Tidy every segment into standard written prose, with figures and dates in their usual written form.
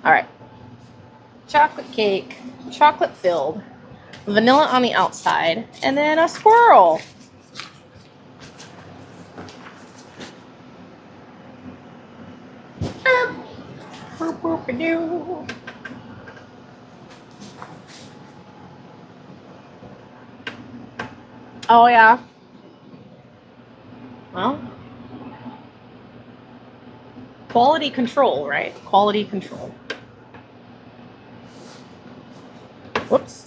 All right. Chocolate cake, chocolate filled, vanilla on the outside, and then a squirrel. Oh, yeah. Well, quality control, right? Quality control. Whoops.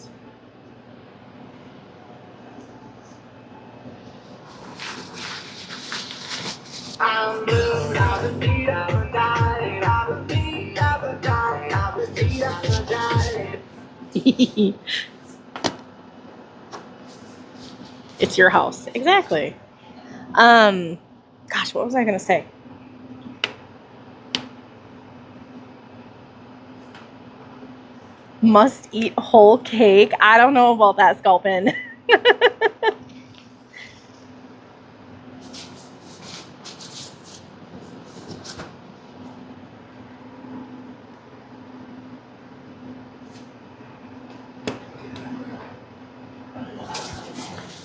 It's your house. Exactly. Gosh, what was I going to say? Must eat whole cake. I don't know about that, Sculpin.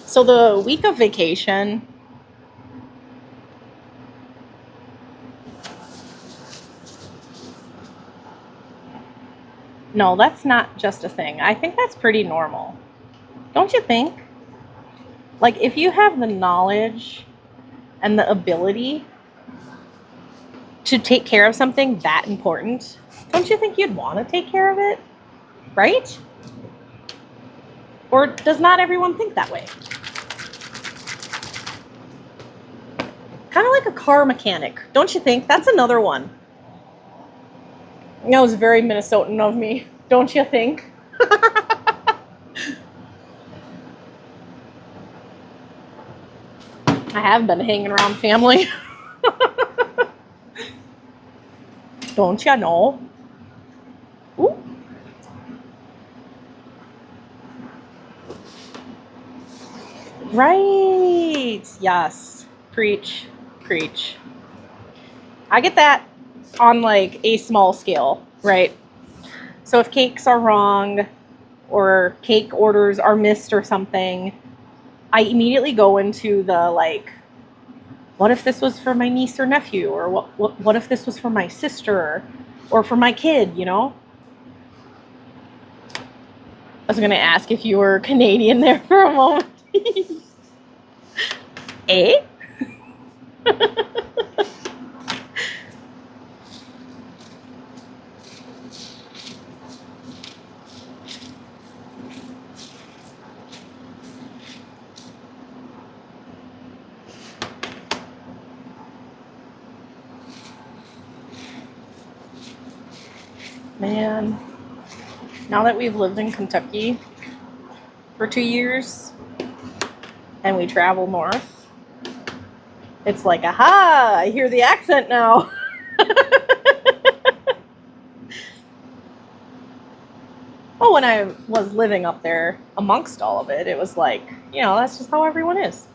So the week of vacation, no, that's not just a thing. I think that's pretty normal. Don't you think? Like, if you have the knowledge and the ability to take care of something that important, don't you think you'd want to take care of it? Right? Or does not everyone think that way? Kind of like a car mechanic, don't you think? That's another one. That was very Minnesotan of me, don't you think? I have been hanging around family. Don't you know? Ooh. Right. Yes. Preach. Preach. I get that on like a small scale, right? So if cakes are wrong or cake orders are missed or something, I immediately go into the like, what if this was for my niece or nephew? Or what if this was for my sister or for my kid, you know? I was going to ask if you were Canadian there for a moment. Eh? Man, now that we've lived in Kentucky for 2 years and we travel north, it's like, aha, I hear the accent now. Oh, when I was living up there amongst all of it, it was like, that's just how everyone is.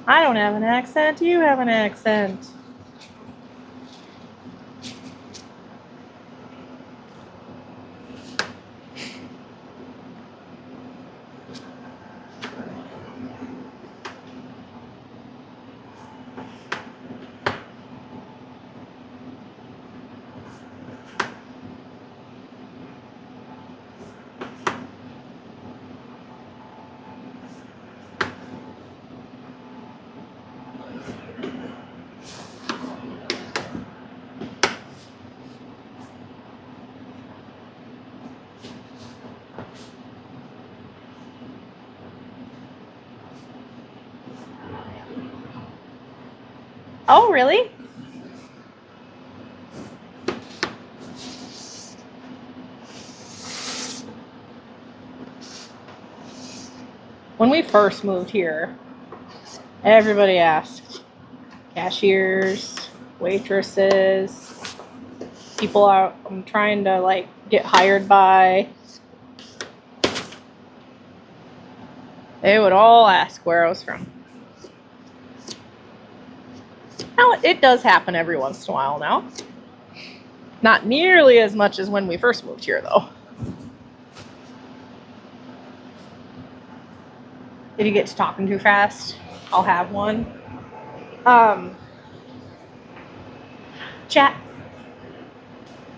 I don't have an accent, you have an accent. Oh, really? When we first moved here, everybody asked. Cashiers, waitresses, people out I'm trying to like get hired by. They would all ask where I was from. Now, it does happen every once in a while now. Not nearly as much as when we first moved here, though. Did you get to talking too fast? I'll have one. Chat.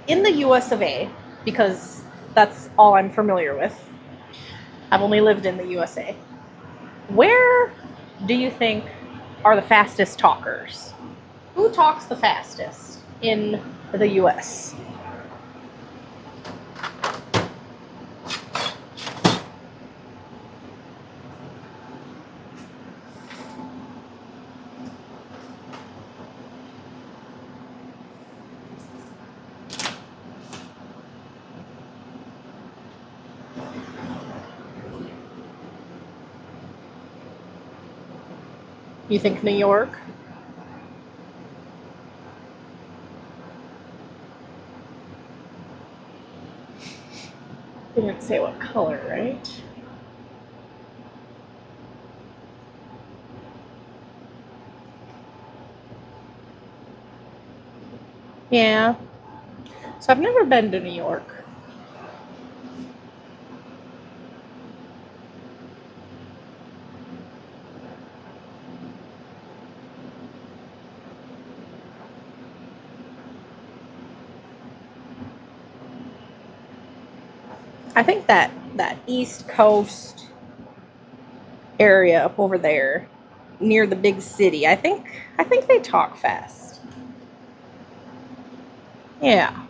In the US of A, because that's all I'm familiar with, I've only lived in the USA. Where do you think are the fastest talkers? Who talks the fastest in the US? You think New York? Didn't say what color, right? Yeah. So I've never been to New York. I think that East Coast area up over there near the big city, I think they talk fast. Yeah.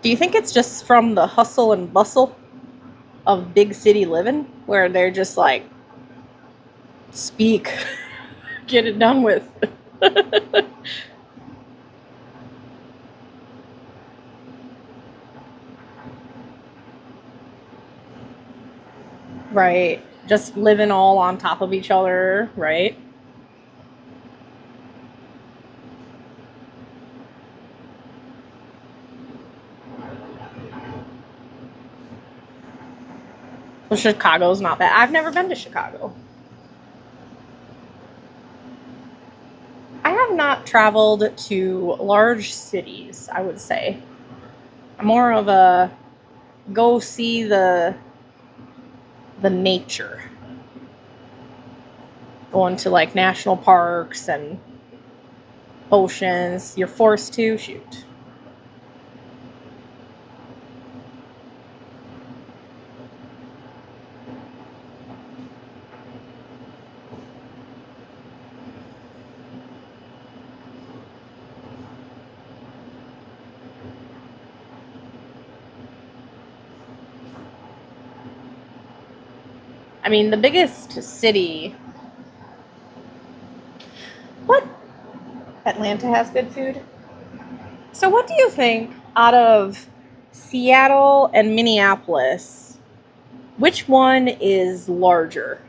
Do you think it's just from the hustle and bustle of big city living where they're just like speak, get it done with? Right. Just living all on top of each other, right? Well, Chicago's not bad. I've never been to Chicago. I have not traveled to large cities, I would say. I'm more of a go see the nature. Going to like national parks and oceans. You're forced to shoot. I mean, the biggest city. What? Atlanta has good food. So, what do you think out of Seattle and Minneapolis? Which one is larger?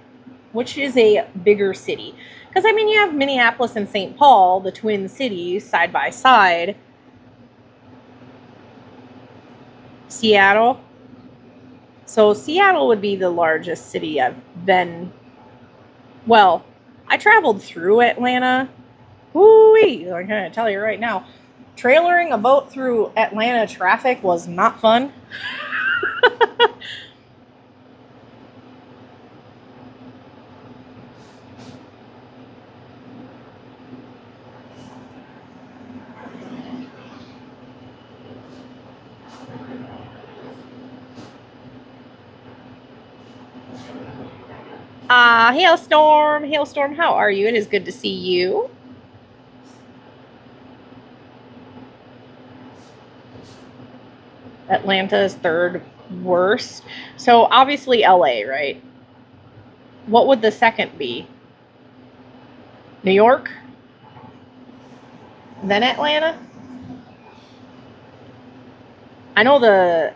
Which is a bigger city? Because, I mean, you have Minneapolis and St. Paul, the twin cities, side by side. Seattle. So, Seattle would be the largest city I've been. Well, I traveled through Atlanta. Woo-wee, I'm going to tell you right now. Trailering a boat through Atlanta traffic was not fun. Hailstorm, how are you? It is good to see you. Atlanta is third worst. So obviously LA, right? What would the second be? New York? Then Atlanta? I know the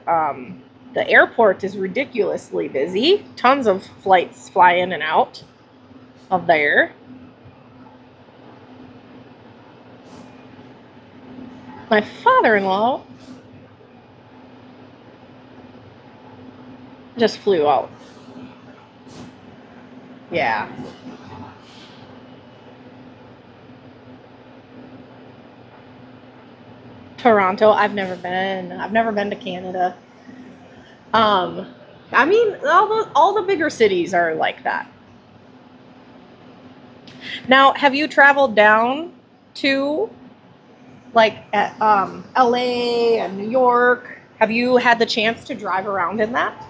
airport is ridiculously busy. Tons of flights fly in and out of there. My father-in-law just flew out. Yeah. Toronto, I've never been. I've never been to Canada. I mean, all the bigger cities are like that. Now, have you traveled down to like at LA and New York? Have you had the chance to drive around in that?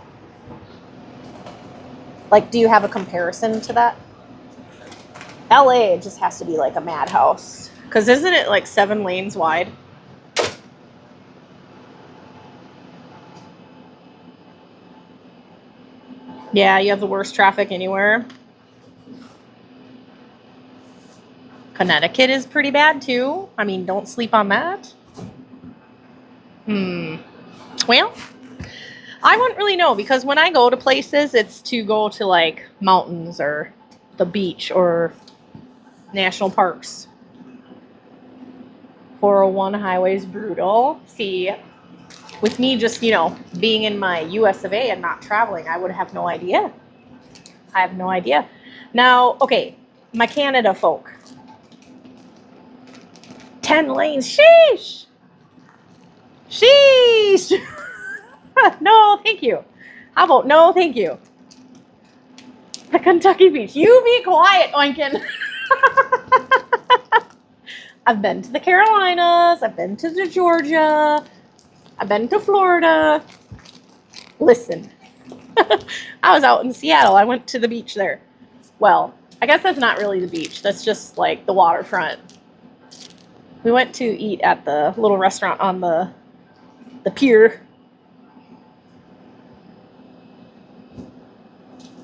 Like, do you have a comparison to that? LA just has to be like a madhouse. Because isn't it like 7 lanes wide? Yeah, you have the worst traffic anywhere. Connecticut is pretty bad too. I mean, don't sleep on that. Well, I wouldn't really know because when I go to places, it's to go to like mountains or the beach or national parks. 401 highway's brutal. See, with me just, being in my US of A and not traveling, I would have no idea. I have no idea. Now, okay, my Canada folk. 10 lanes. Sheesh. Sheesh. No, thank you. How about no, thank you? The Kentucky Beach. You be quiet, Oinkin. I've been to the Carolinas. I've been to Georgia. I've been to Florida. Listen, I was out in Seattle. I went to the beach there. Well, I guess that's not really the beach. That's just like the waterfront. We went to eat at the little restaurant on the pier.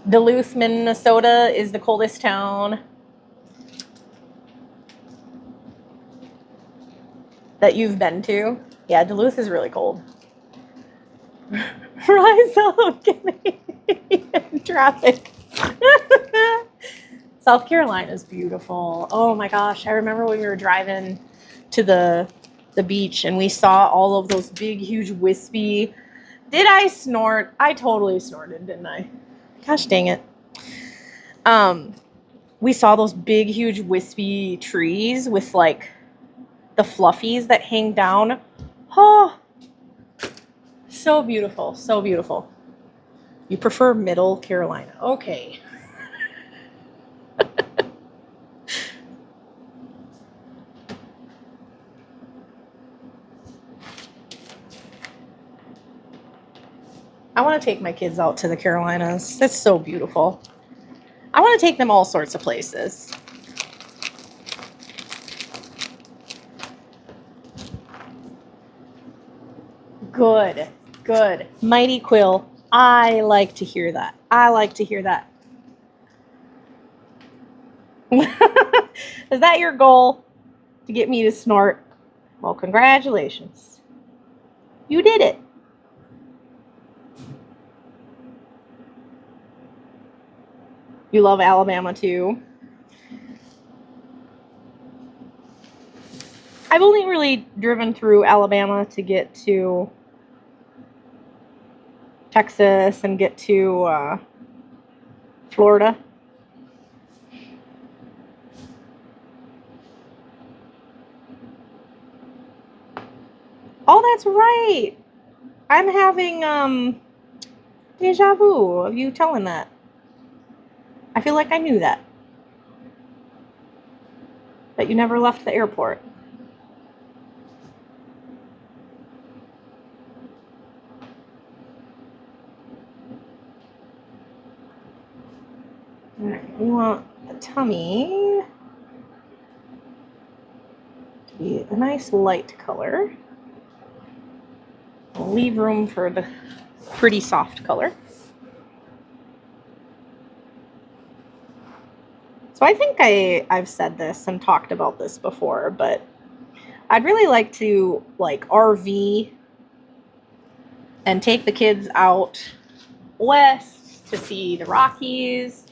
Duluth, Minnesota is the coldest town that you've been to. Yeah, Duluth is really cold. Rise up, get me in traffic. South Carolina is beautiful. Oh my gosh, I remember when we were driving to the beach and we saw all of those big, huge, wispy. Did I snort? I totally snorted, didn't I? Gosh dang it. We saw those big, huge, wispy trees with like the fluffies that hang down. Oh, so beautiful, so beautiful. You prefer Middle Carolina. Okay. I want to take my kids out to the Carolinas. It's so beautiful. I want to take them all sorts of places. Good, good. Mighty Quill. I like to hear that. I like to hear that. Is that your goal? To get me to snort? Well, congratulations. You did it. You love Alabama too. I've only really driven through Alabama to get to Texas and get to Florida. Oh, that's right. I'm having deja vu of you telling that. I feel like I knew that. That you never left the airport. Alright, we want the tummy to be a nice light color. We'll leave room for the pretty soft color. So I think I've said this and talked about this before, but I'd really like to like RV and take the kids out west to see the Rockies,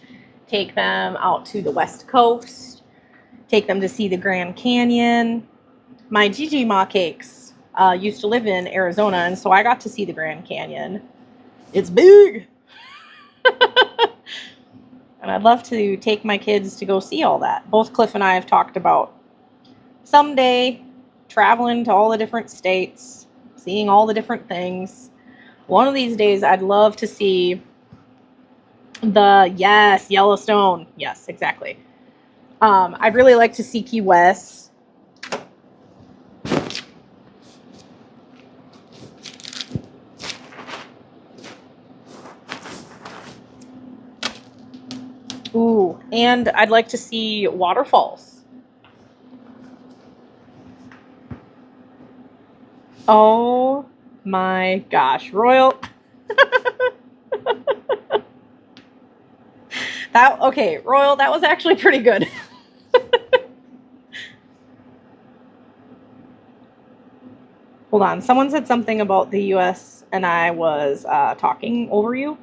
take them out to the West Coast, take them to see the Grand Canyon. My Gigi Ma cakes used to live in Arizona, and so I got to see the Grand Canyon. It's big. And I'd love to take my kids to go see all that. Both Cliff and I have talked about someday traveling to all the different states, seeing all the different things. One of these days, I'd love to see yes, Yellowstone. Yes, exactly. I'd really like to see Key West. Ooh, and I'd like to see waterfalls. Oh my gosh, Royal. Okay, Royal, that was actually pretty good. Hold on, someone said something about the US and I was talking over you.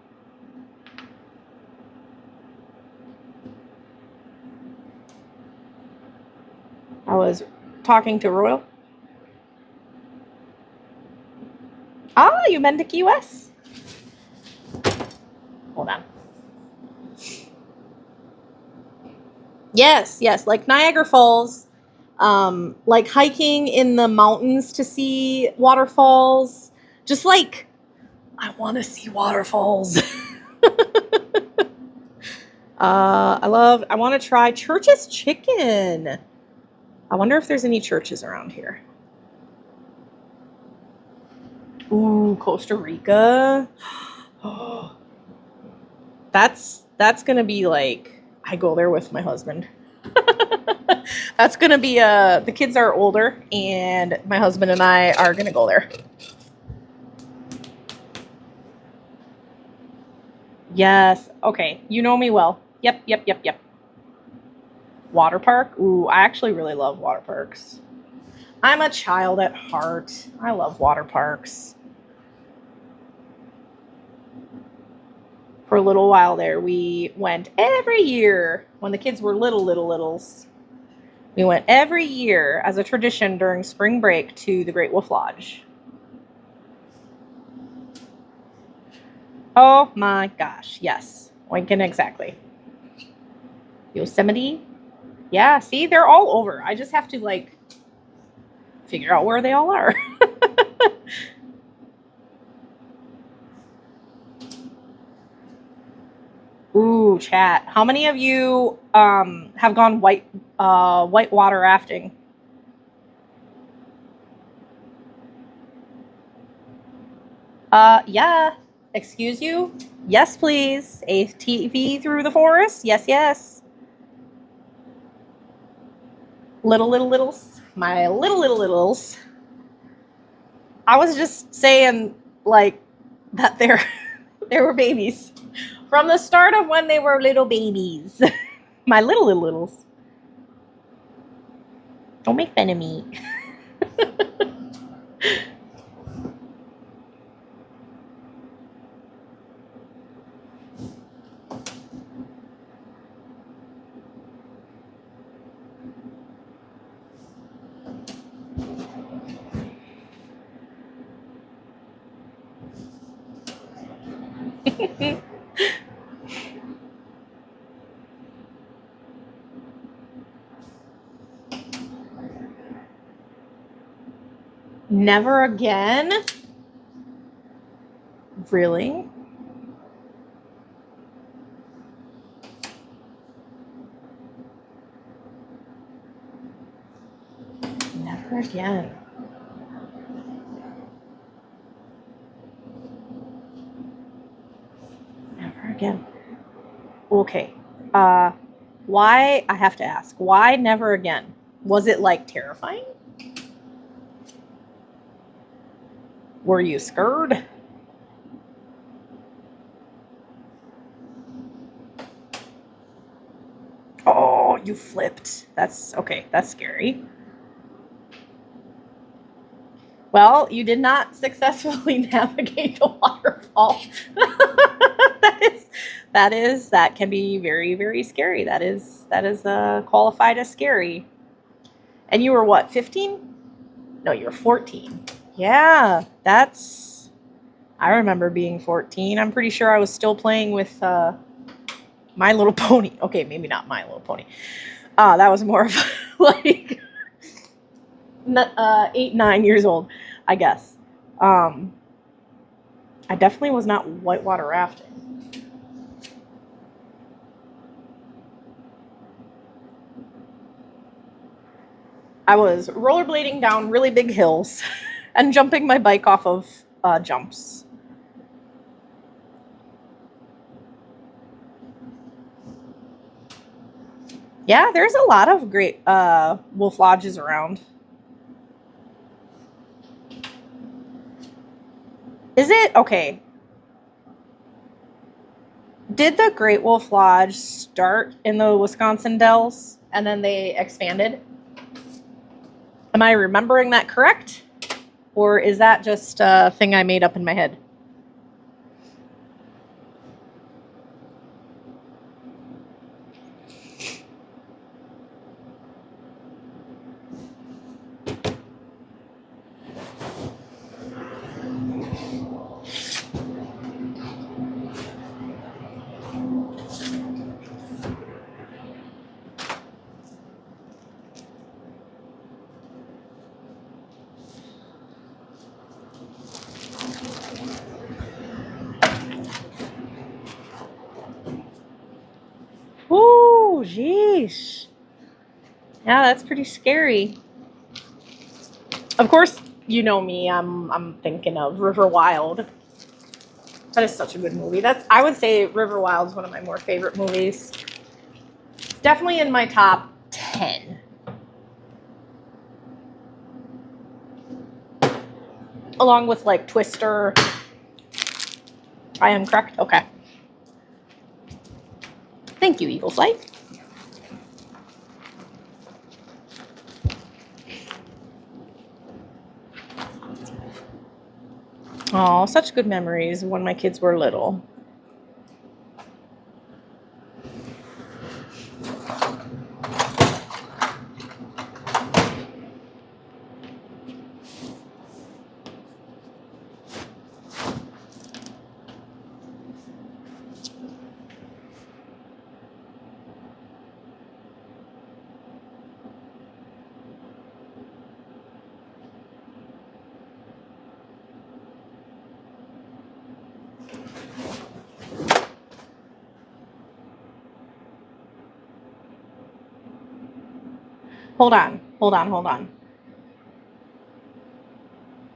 I was talking to Royal. Ah, you meant to Key West? Hold on. Yes, like Niagara Falls, like hiking in the mountains to see waterfalls. Just like, I want to see waterfalls. I want to try Church's chicken. I wonder if there's any churches around here. Ooh, Costa Rica. Oh, that's gonna be like, I go there with my husband. That's gonna be the kids are older and my husband and I are gonna go there. Yes. Okay. You know me well. Yep. Water park. Ooh, I actually really love water parks. I'm a child at heart. I love water parks. For a little while there, we went every year when the kids were littles. We went every year as a tradition during spring break to the Great Wolf Lodge. Oh my gosh, yes. Lincoln, exactly. Yosemite. Yeah, see, they're all over. I just have to, like, figure out where they all are. Ooh, chat. How many of you have gone white water rafting? Yeah. Excuse you? Yes, please. ATV through the forest? Yes. Littles. My littles. I was just saying, like, that they were babies. From the start of when they were little babies. My littles. Don't make fun of me. Never again? Really? Never again. Never again. Okay. Why? I have to ask. Why never again? Was it, like, terrifying? Were you scared? Oh, you flipped. That's okay. That's scary. Well, you did not successfully navigate the waterfall. that can be very, very scary. That is qualified as scary. And you were what, 15? No, you were 14. Yeah, I remember being 14. I'm pretty sure I was still playing with My Little Pony. Okay, maybe not My Little Pony. That was more of like 8, 9 years old, I guess. I definitely was not whitewater rafting. I was rollerblading down really big hills and jumping my bike off of jumps. Yeah, there's a lot of great wolf lodges around. Is it? Okay. Did the Great Wolf Lodge start in the Wisconsin Dells and then they expanded? Am I remembering that correct? Or is that just a thing I made up in my head? Ooh, jeez. Yeah, that's pretty scary. Of course, you know me. I'm thinking of River Wild. That is such a good movie. I would say River Wild is one of my more favorite movies. It's definitely in my top 10. Along with like Twister. I am correct? Okay. Thank you, Eagle Flight. Oh, such good memories when my kids were little. Hold on, hold on, hold on.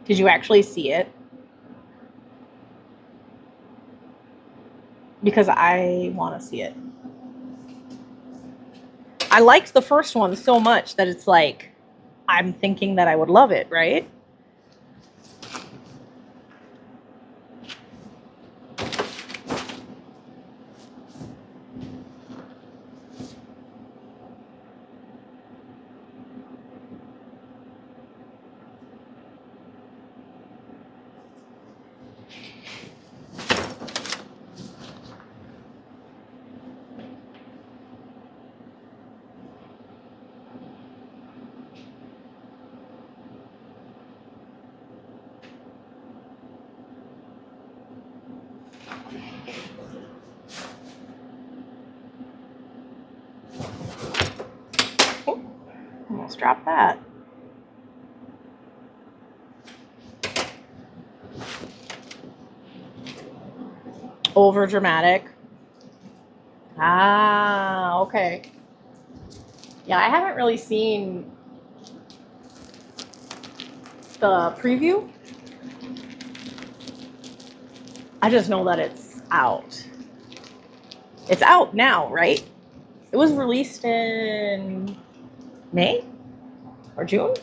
Did you actually see it? Because I want to see it. I liked the first one so much that it's like, I'm thinking that I would love it, right? Oh, almost dropped that. Over dramatic. Ah, okay. Yeah, I haven't really seen the preview. I just know that it's out. It's out now, right? It was released in May or June.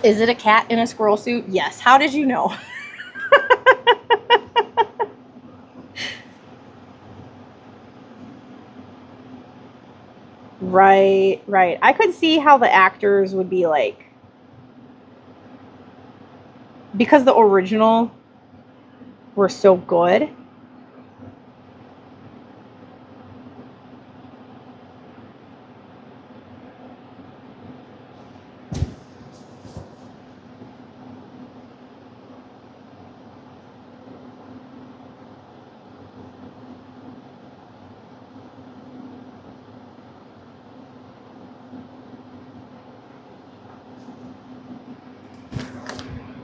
Is it a cat in a squirrel suit? Yes. How did you know? Right, right. I could see how the actors would be like, because the original were so good.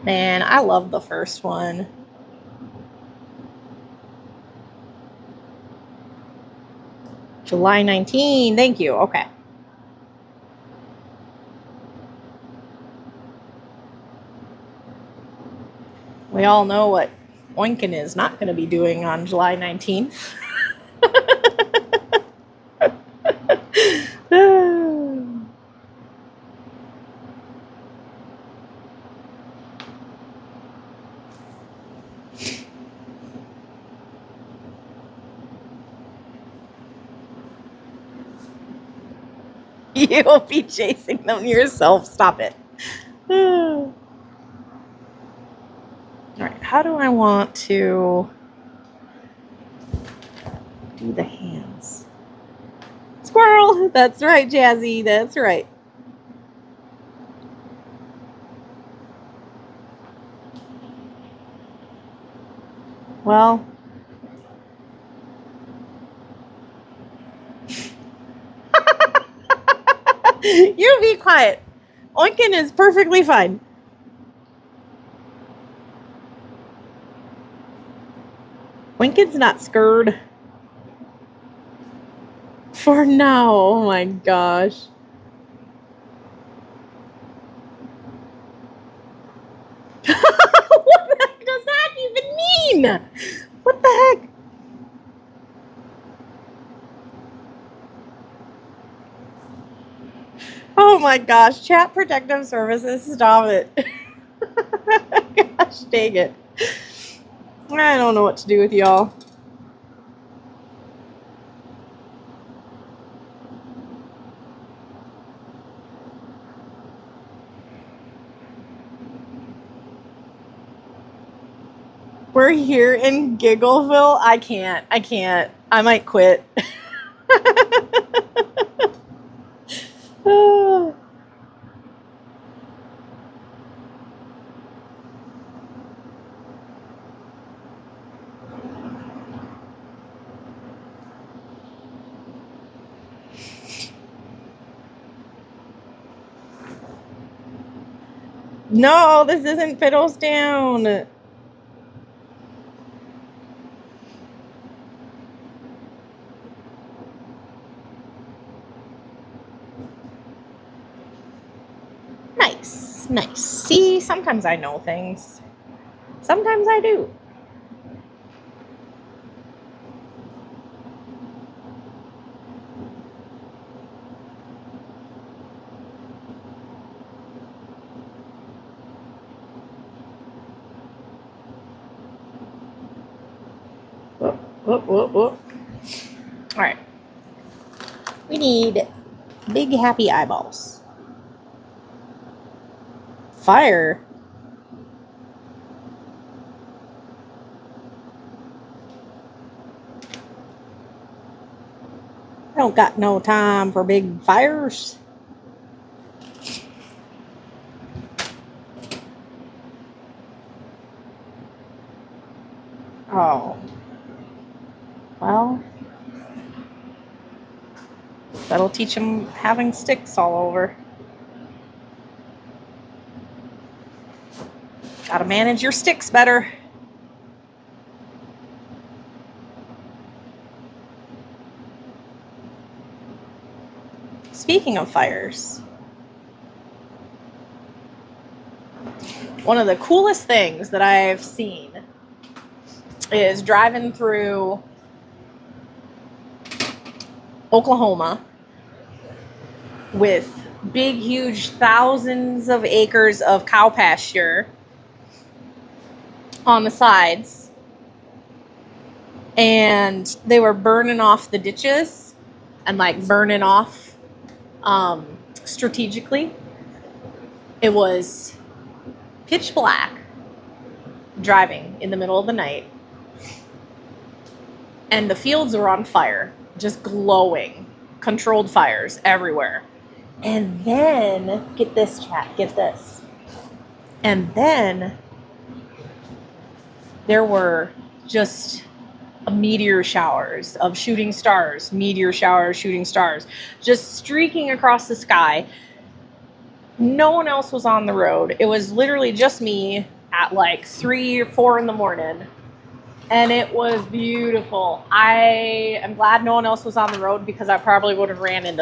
Man, I love the first one. July 19. Thank you. Okay. We all know what Oinkin is not going to be doing on July 19th. You'll be chasing them yourself. Stop it. All right, how do I want to do the hands? Squirrel! That's right, Jazzy. That's right. Well, you be quiet. Oinkin is perfectly fine. Oinkin's not scared. For now. Oh my gosh. What the heck does that even mean? What the heck? Oh my gosh. Chat Protective Services, stop it. Gosh dang it. I don't know what to do with y'all. We're here in Giggleville. I can't. I might quit. No, this isn't Fiddlestown. Nice, nice. See, sometimes I know things. Sometimes I do. Whoop. All right. We need big happy eyeballs. Fire. I don't got no time for big fires. Oh. Well, that'll teach him having sticks all over. Gotta manage your sticks better. Speaking of fires, one of the coolest things that I've seen is driving through Oklahoma with big, huge thousands of acres of cow pasture on the sides, and they were burning off the ditches and like burning off strategically. It was pitch black driving in the middle of the night, and the fields were on fire, just glowing, controlled fires everywhere. And then, get this, chat, get this. And then there were just meteor showers of shooting stars, meteor showers, shooting stars, just streaking across the sky. No one else was on the road. It was literally just me at like 3 or 4 in the morning. And it was beautiful. I am glad no one else was on the road because I probably would have ran into